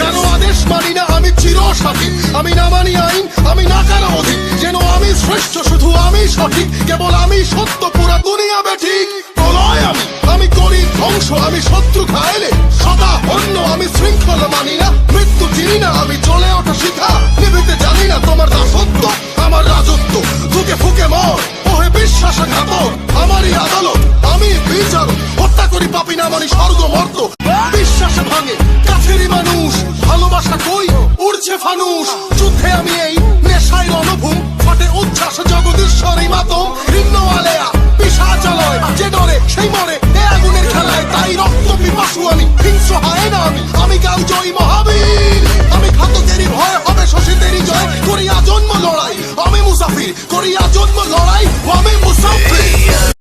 যেন আদেশ মানি না আমি চিরসাথী, আমি না মানি আইন, আমি না কারো অধীন, যেন আমি শ্রেষ্ঠ, শুধু আমি সঠিক, কেবল আমি সত্য, পুরা দুনিয়া বেঠিক। প্রলয় আমি করি ধ্বংস, আমি শত্রু খাইলে সদা হন্য, আমি শৃঙ্খল মানি না, মৃত্যু চিনি না, আমি চলে ওঠা শিখা, নিভিতে জানি না তোমার দাসত্ব, আমার রাজত্ব, ফুকে ফুকে মর ওহে বিশ্বাসঘাতক, আমারই আদালত, আমি বিচার, হত্যা করি পাপি না মানি স্বর্গ মর্ত, বিশ্বাস ভাঙে কাছেরই মানুষ, ভালোবাসা কই উড়ছে ফানুষ, যুদ্ধে আমি এই নেশায় রণভূম, ফাটে উচ্ছ্বাস জগদীশ্বরী মাতম, ভিন্ন আলেয়া পিশাচালয়, যে ডরে সেই মরে এ আগুনের খেলায়, তাই রক্ত পিপাসু আমি, হিংস্র হয় না আমি গাও জয়ী মহাবীর, আমি ঘাতকেরই ভয় হবে শোষিতেরই জয়, করিয়া জন্ম লড়াই আমি মুসাফির, করিয়া জন্ম লড়াই আমি মুসাফির।